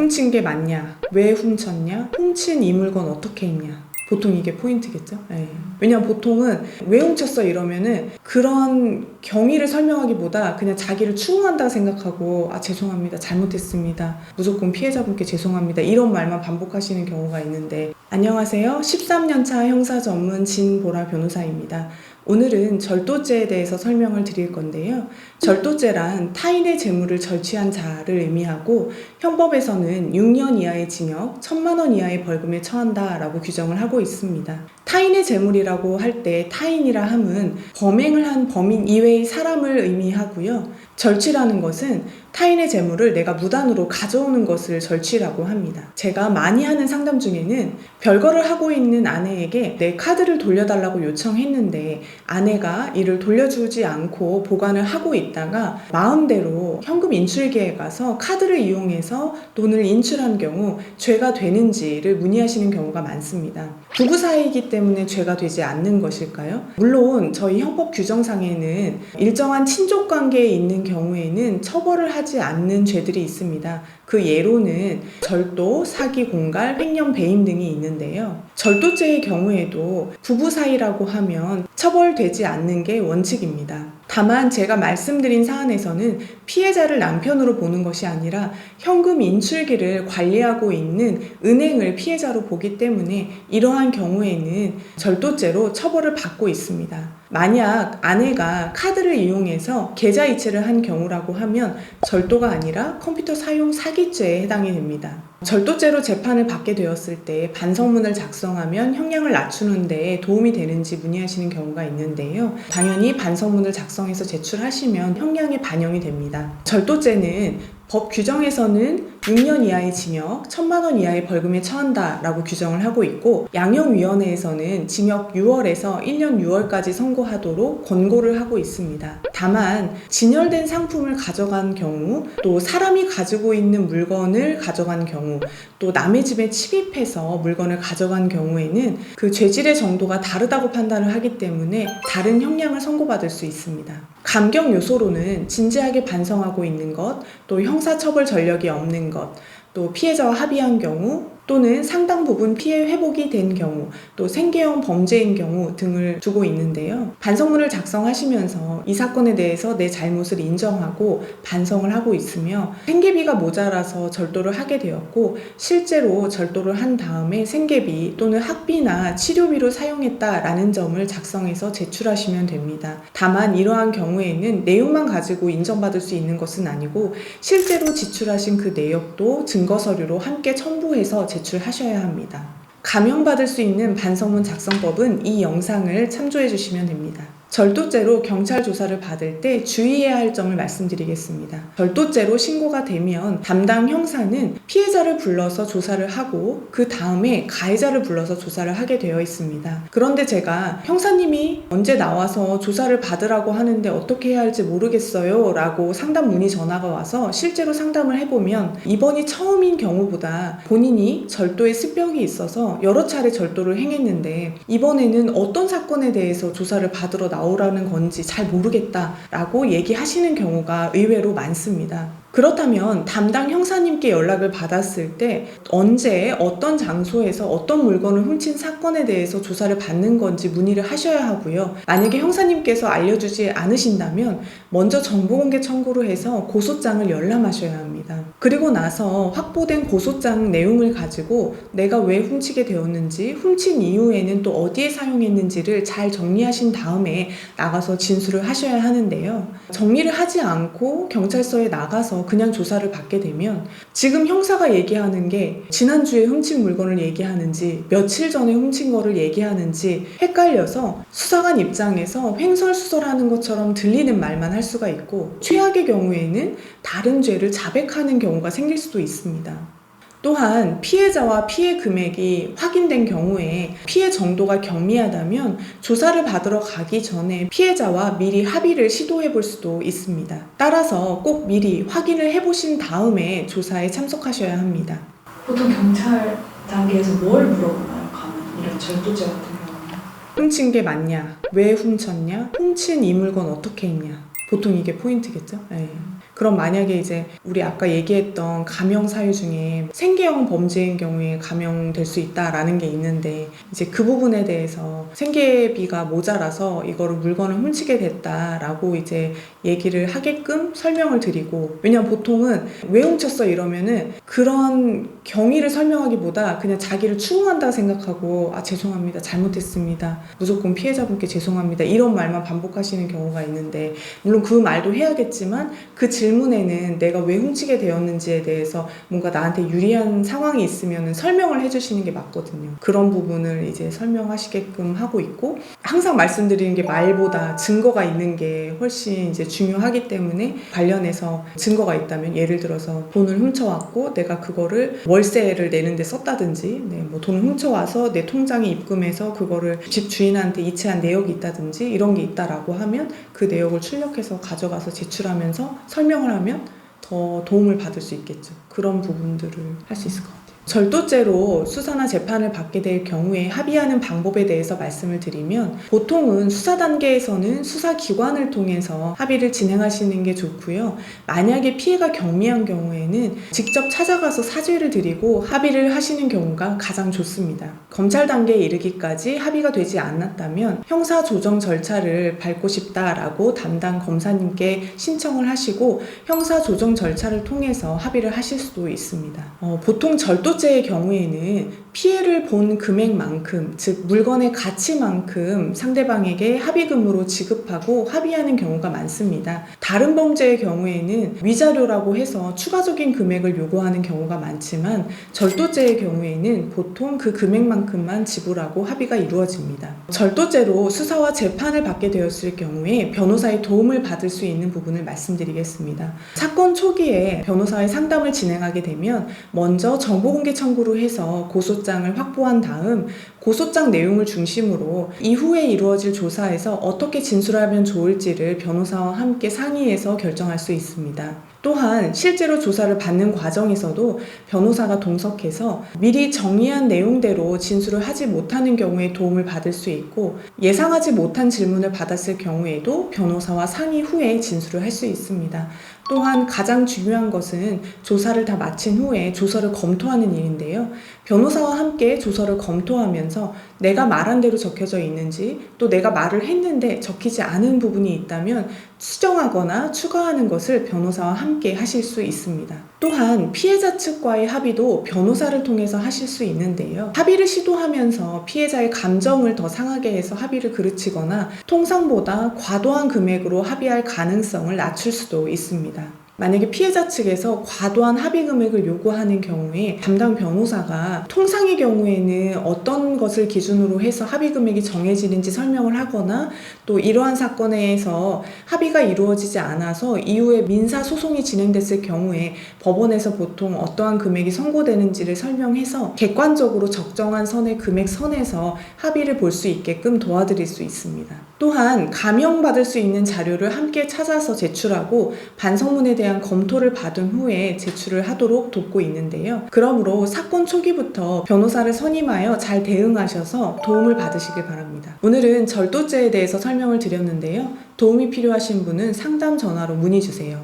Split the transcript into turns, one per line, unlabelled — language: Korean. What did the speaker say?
훔친 게 맞냐? 왜 훔쳤냐? 훔친 이 물건 어떻게 했냐? 보통 이게 포인트겠죠? 네. 왜냐면 보통은 왜 훔쳤어 이러면은 그런 경위를 설명하기보다 그냥 자기를 추궁한다고 생각하고 죄송합니다, 잘못했습니다, 무조건 피해자분께 죄송합니다 이런 말만 반복하시는 경우가 있는데, 안녕하세요, 13년차 형사 전문 진보라 변호사입니다. 오늘은 절도죄에 대해서 설명을 드릴 건데요. 절도죄란 타인의 재물을 절취한 자를 의미하고 형법에서는 6년 이하의 징역, 1,000만 원 이하의 벌금에 처한다라고 규정을 하고 있습니다. 타인의 재물이라고 할 때 타인이라 함은 범행을 한 범인 이외의 사람을 의미하고요. 절취라는 것은 타인의 재물을 내가 무단으로 가져오는 것을 절취라고 합니다. 제가 많이 하는 상담 중에는 별거를 하고 있는 아내에게 내 카드를 돌려달라고 요청했는데 아내가 이를 돌려주지 않고 보관을 하고 있다가 마음대로 현금 인출기에 가서 카드를 이용해서 돈을 인출한 경우 죄가 되는지를 문의하시는 경우가 많습니다. 부부 사이이기 때문에 죄가 되지 않는 것일까요? 물론 저희 형법 규정상에는 일정한 친족 관계에 있는 경우에는 처벌을 하지 않는 죄들이 있습니다. 그 예로는 절도, 사기, 공갈, 횡령, 배임 등이 있는데요. 절도죄의 경우에도 부부 사이라고 하면 처벌되지 않는 게 원칙입니다. 다만 제가 말씀드린 사안에서는 피해자를 남편으로 보는 것이 아니라 현금 인출기를 관리하고 있는 은행을 피해자로 보기 때문에 이러한 경우에는 절도죄로 처벌을 받고 있습니다. 만약 아내가 카드를 이용해서 계좌이체를 한 경우라고 하면 절도가 아니라 컴퓨터 사용 사기죄에 해당이 됩니다. 절도죄로 재판을 받게 되었을 때 반성문을 작성하면 형량을 낮추는 데 도움이 되는지 문의하시는 경우가 있는데요. 당연히 반성문을 작성해서 제출하시면 형량이 반영이 됩니다. 절도죄는 법 규정에서는 6년 이하의 징역, 1,000만 원 이하의 벌금에 처한다라고 규정을 하고 있고, 양형위원회에서는 징역 6월에서 1년 6월까지 선고하도록 권고를 하고 있습니다. 다만 진열된 상품을 가져간 경우, 또 사람이 가지고 있는 물건을 가져간 경우, 또 남의 집에 침입해서 물건을 가져간 경우에는 그 죄질의 정도가 다르다고 판단을 하기 때문에 다른 형량을 선고받을 수 있습니다. 감경 요소로는 진지하게 반성하고 있는 것, 또 형사처벌 전력이 없는 것, 또 피해자와 합의한 경우, 또는 상당 부분 피해 회복이 된 경우, 또 생계형 범죄인 경우 등을 두고 있는데요. 반성문을 작성하시면서 이 사건에 대해서 내 잘못을 인정하고 반성을 하고 있으며, 생계비가 모자라서 절도를 하게 되었고 실제로 절도를 한 다음에 생계비 또는 학비나 치료비로 사용했다라는 점을 작성해서 제출하시면 됩니다. 다만 이러한 경우에는 내용만 가지고 인정받을 수 있는 것은 아니고 실제로 지출하신 그 내역도 증거서류로 함께 첨부해서 제출하셔야 합니다. 감형받을 수 있는 반성문 작성법은 이 영상을 참조해 주시면 됩니다. 절도죄로 경찰 조사를 받을 때 주의해야 할 점을 말씀드리겠습니다. 절도죄로 신고가 되면 담당 형사는 피해자를 불러서 조사를 하고 그 다음에 가해자를 불러서 조사를 하게 되어 있습니다. 그런데 제가 형사님이 언제 나와서 조사를 받으라고 하는데 어떻게 해야 할지 모르겠어요 라고 상담 문의 전화가 와서 실제로 상담을 해보면 이번이 처음인 경우보다 본인이 절도의 습벽이 있어서 여러 차례 절도를 행했는데 이번에는 어떤 사건에 대해서 조사를 받으러 나오라는 건지 잘 모르겠다라고 얘기하시는 경우가 의외로 많습니다. 그렇다면 담당 형사님께 연락을 받았을 때 언제 어떤 장소에서 어떤 물건을 훔친 사건에 대해서 조사를 받는 건지 문의를 하셔야 하고요. 만약에 형사님께서 알려주지 않으신다면 먼저 정보공개 청구를 해서 고소장을 열람하셔야 합니다. 그리고 나서 확보된 고소장 내용을 가지고 내가 왜 훔치게 되었는지, 훔친 이후에는 또 어디에 사용했는지를 잘 정리하신 다음에 나가서 진술을 하셔야 하는데요. 정리를 하지 않고 경찰서에 나가서 그냥 조사를 받게 되면 지금 형사가 얘기하는 게 지난주에 훔친 물건을 얘기하는지 며칠 전에 훔친 거를 얘기하는지 헷갈려서 수사관 입장에서 횡설수설하는 것처럼 들리는 말만 할 수가 있고, 최악의 경우에는 다른 죄를 자백하는 경우가 생길 수도 있습니다. 또한 피해자와 피해 금액이 확인된 경우에 피해 정도가 경미하다면 조사를 받으러 가기 전에 피해자와 미리 합의를 시도해 볼 수도 있습니다. 따라서 꼭 미리 확인을 해보신 다음에 조사에 참석하셔야 합니다.
보통 경찰 단계에서 뭘 물어보나요? 가면 이런 절도죄 같은 경우는?
훔친 게 맞냐? 왜 훔쳤냐? 훔친 이 물건 어떻게 했냐? 보통 이게 포인트겠죠? 네. 그럼 만약에 이제 우리 아까 얘기했던 감형 사유 중에 생계형 범죄인 경우에 감형될 수 있다라는 게 있는데 이제 그 부분에 대해서 생계비가 모자라서 이거를 물건을 훔치게 됐다라고 이제 얘기를 하게끔 설명을 드리고, 왜냐면 보통은 왜 훔쳤어 이러면은 그런 경위를 설명하기보다 그냥 자기를 추궁한다 생각하고 죄송합니다, 잘못했습니다, 무조건 피해자분께 죄송합니다 이런 말만 반복하시는 경우가 있는데, 물론 그 말도 해야겠지만 그 질문에는 내가 왜 훔치게 되었는지에 대해서 뭔가 나한테 유리한 상황이 있으면 설명을 해주시는 게 맞거든요. 그런 부분을 이제 설명하시게끔 하고 있고, 항상 말씀드리는 게 말보다 증거가 있는 게 훨씬 이제 중요하기 때문에 관련해서 증거가 있다면, 예를 들어서 돈을 훔쳐왔고 내가 그거를 월세를 내는데 썼다든지, 뭐 돈을 훔쳐와서 내 통장에 입금해서 그거를 집 주인한테 이체한 내역이 있다든지 이런 게 있다라고 하면 그 내역을 출력해서 가져가서 제출하면서 설명을 하면 더 도움을 받을 수 있겠죠. 그런 부분들을 할 수 있을 것 같아요. 절도죄로 수사나 재판을 받게 될 경우에 합의하는 방법에 대해서 말씀을 드리면, 보통은 수사 단계에서는 수사기관을 통해서 합의를 진행하시는 게 좋고요. 만약에 피해가 경미한 경우에는 직접 찾아가서 사죄를 드리고 합의를 하시는 경우가 가장 좋습니다. 검찰 단계에 이르기까지 합의가 되지 않았다면 형사 조정 절차를 밟고 싶다라고 담당 검사님께 신청을 하시고 형사 조정 절차를 통해서 합의를 하실 수도 있습니다. 보통 절도죄의 경우에는 피해를 본 금액만큼, 즉 물건의 가치만큼 상대방에게 합의금으로 지급하고 합의하는 경우가 많습니다. 다른 범죄의 경우에는 위자료라고 해서 추가적인 금액을 요구하는 경우가 많지만, 절도죄의 경우에는 보통 그 금액만큼만 지불하고 합의가 이루어집니다. 절도죄로 수사와 재판을 받게 되었을 경우에 변호사의 도움을 받을 수 있는 부분을 말씀드리겠습니다. 사건 초기에 변호사의 상담을 진행하게 되면 먼저 정보공개 청구를 해서 고소장을 확보한 다음 고소장 내용을 중심으로 이후에 이루어질 조사에서 어떻게 진술하면 좋을지를 변호사와 함께 상의해서 결정할 수 있습니다. 또한 실제로 조사를 받는 과정에서도 변호사가 동석해서 미리 정리한 내용대로 진술을 하지 못하는 경우에 도움을 받을 수 있고, 예상하지 못한 질문을 받았을 경우에도 변호사와 상의 후에 진술을 할 수 있습니다. 또한 가장 중요한 것은 조사를 다 마친 후에 조서를 검토하는 일인데요. 변호사와 함께 조서를 검토하면서 내가 말한 대로 적혀져 있는지, 또 내가 말을 했는데 적히지 않은 부분이 있다면 수정하거나 추가하는 것을 변호사와 함께 하실 수 있습니다. 또한 피해자 측과의 합의도 변호사를 통해서 하실 수 있는데요. 합의를 시도하면서 피해자의 감정을 더 상하게 해서 합의를 그르치거나 통상보다 과도한 금액으로 합의할 가능성을 낮출 수도 있습니다. 만약에 피해자 측에서 과도한 합의 금액을 요구하는 경우에 담당 변호사가 통상의 경우에는 어떤 것을 기준으로 해서 합의 금액이 정해지는지 설명을 하거나, 또 이러한 사건에서 합의가 이루어지지 않아서 이후에 민사소송이 진행됐을 경우에 법원에서 보통 어떠한 금액이 선고되는지를 설명해서 객관적으로 적정한 선의 금액 선에서 합의를 볼 수 있게끔 도와드릴 수 있습니다. 또한 감형받을 수 있는 자료를 함께 찾아서 제출하고 반성문에 대한 검토를 받은 후에 제출을 하도록 돕고 있는데요. 그러므로 사건 초기부터 변호사를 선임하여 잘 대응하셔서 도움을 받으시길 바랍니다. 오늘은 절도죄에 대해서 설명을 드렸는데요. 도움이 필요하신 분은 상담 전화로 문의 주세요.